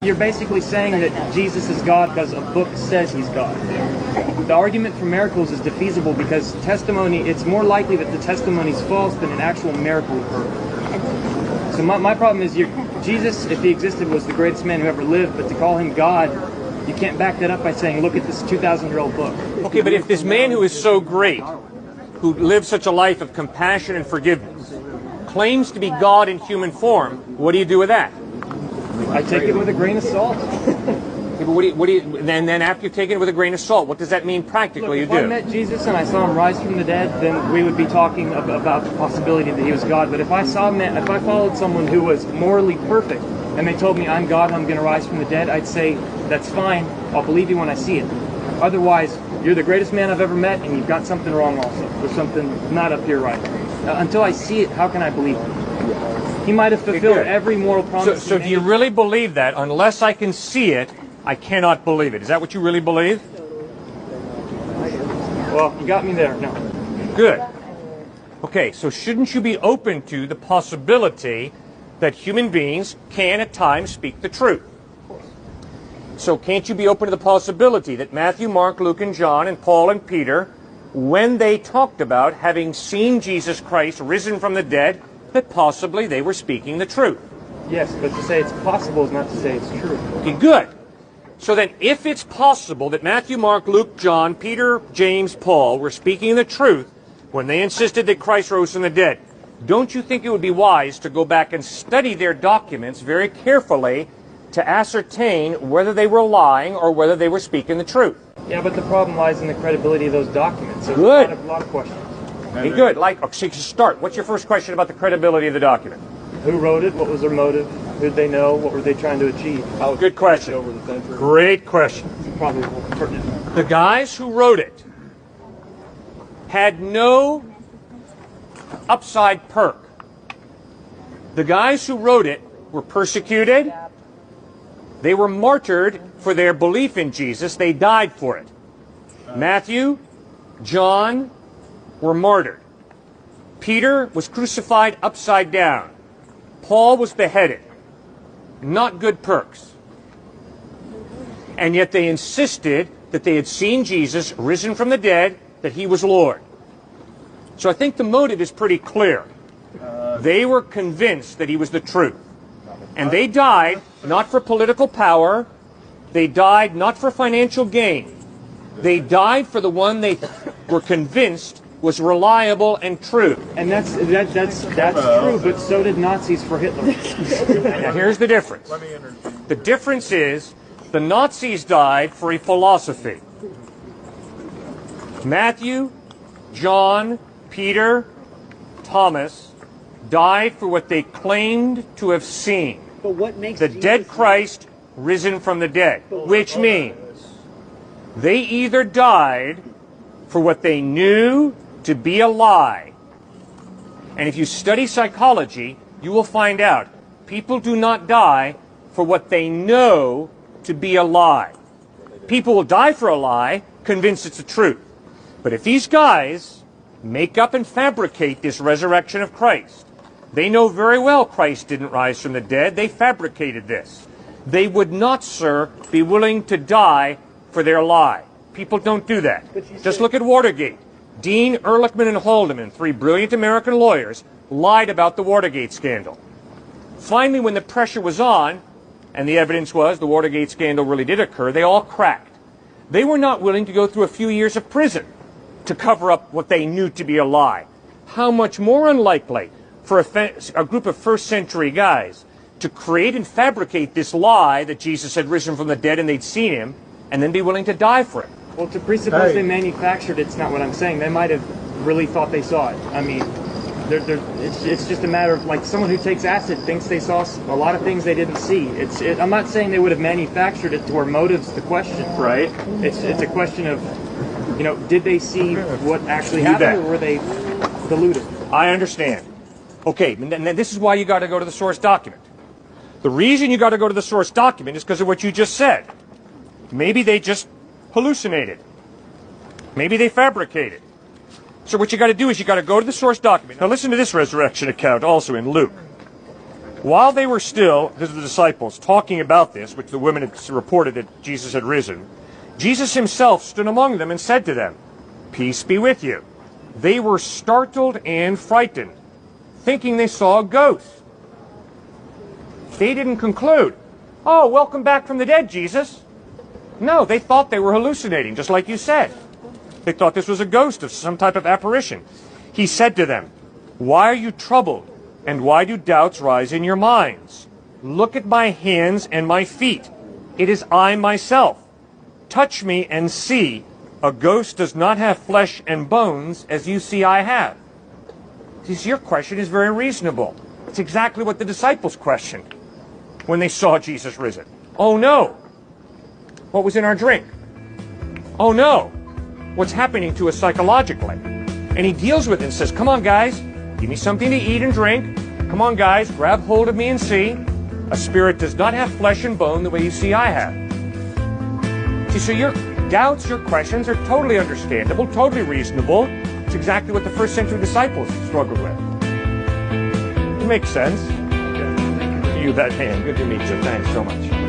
You're basically saying that Jesus is God because a book says he's God. The argument for miracles is defeasible because testimony, it's more likely that the testimony is false than an actual miracle occurred. So my problem is Jesus, if he existed, was the greatest man who ever lived, but to call him God, you can't back that up by saying, look at this 2,000-year-old book. Okay, but if this man who is so great, who lived such a life of compassion and forgiveness, claims to be God in human form, what do you do with that? I take it with a grain of salt. Okay, but what do you, then after you take it with a grain of salt, what does that mean practically? Look, if I met Jesus and I saw him rise from the dead, then we would be talking about the possibility that he was God. But if I followed someone who was morally perfect and they told me I'm God, I'm going to rise from the dead, I'd say, that's fine, I'll believe you when I see it. Otherwise, you're the greatest man I've ever met and you've got something wrong also. There's something not up here right. Until I see it, how can I believe it? He might have fulfilled every moral promise. So do you really believe that? Unless I can see it, I cannot believe it. Is that what you really believe? Well, you got me there. No. Good. Okay, so shouldn't you be open to the possibility that human beings can at times speak the truth? So can't you be open to the possibility that Matthew, Mark, Luke, and John, and Paul and Peter, when they talked about having seen Jesus Christ risen from the dead, that possibly they were speaking the truth? Yes, but to say it's possible is not to say it's true. Okay, good. So then if it's possible that Matthew, Mark, Luke, John, Peter, James, Paul were speaking the truth when they insisted that Christ rose from the dead, don't you think it would be wise to go back and study their documents very carefully to ascertain whether they were lying or whether they were speaking the truth? Yeah, but the problem lies in the credibility of those documents. There's Good. A lot of questions. Okay, good. So start. What's your first question about the credibility of the document? Who wrote it? What was their motive? Who did they know? What were they trying to achieve? Good question. Great question. Probably pertinent. The guys who wrote it had no upside perk. The guys who wrote it were persecuted. They were martyred for their belief in Jesus. They died for it. Matthew, John were martyred. Peter was crucified upside down. Paul was beheaded. Not good perks. And yet they insisted that they had seen Jesus risen from the dead, that he was Lord. So I think the motive is pretty clear. They were convinced that he was the truth. And they died not for political power. They died not for financial gain. They died for the one they were convinced was reliable and true. And that's true, but so did Nazis for Hitler. Now here's the difference. The difference is the Nazis died for a philosophy. Matthew, John, Peter, Thomas died for what they claimed to have seen. But what makes the dead Christ risen from the dead, which means they either died for what they knew to be a lie. And if you study psychology, you will find out people do not die for what they know to be a lie. People will die for a lie, convinced it's the truth. But if these guys make up and fabricate this resurrection of Christ, they know very well Christ didn't rise from the dead. They fabricated this. They would not, sir, be willing to die for their lie. People don't do that. Just look at Watergate. Dean, Ehrlichman, and Haldeman, three brilliant American lawyers, lied about the Watergate scandal. Finally, when the pressure was on, and the evidence was the Watergate scandal really did occur, they all cracked. They were not willing to go through a few years of prison to cover up what they knew to be a lie. How much more unlikely for a group of first-century guys to create and fabricate this lie that Jesus had risen from the dead and they'd seen him, and then be willing to die for it. Well, to presuppose they manufactured it's not what I'm saying. They might have really thought they saw it. I mean, it's just a matter of, like, someone who takes acid thinks they saw a lot of things they didn't see. I'm not saying they would have manufactured it to where motive's the question. Right. It's a question of, did they see what actually happened, or were they deluded? I understand. Okay, and this is why you got to go to the source document. The reason you got to go to the source document is because of what you just said. Maybe they just hallucinated. Maybe they fabricated. So what you got to do is you got to go to the source document. Now listen to this resurrection account also in Luke. While they were still, this is the disciples, talking about this, which the women had reported that Jesus had risen, Jesus himself stood among them and said to them, "Peace be with you." They were startled and frightened, thinking they saw a ghost. They didn't conclude, "Oh, welcome back from the dead, Jesus." No, they thought they were hallucinating, just like you said. They thought this was a ghost of some type of apparition. He said to them, "Why are you troubled, and why do doubts rise in your minds? Look at my hands and my feet. It is I myself. Touch me and see. A ghost does not have flesh and bones, as you see I have." See, your question is very reasonable. It's exactly what the disciples questioned when they saw Jesus risen. Oh no, what was in our drink? Oh no, what's happening to us psychologically? And he deals with it and says, "Come on, guys, give me something to eat and drink. Come on, guys, grab hold of me and see. A spirit does not have flesh and bone the way you see I have." See, so your doubts, your questions are totally understandable, totally reasonable. It's exactly what the first century disciples struggled with. It makes sense. You bet, man. Good to meet you. Thanks so much.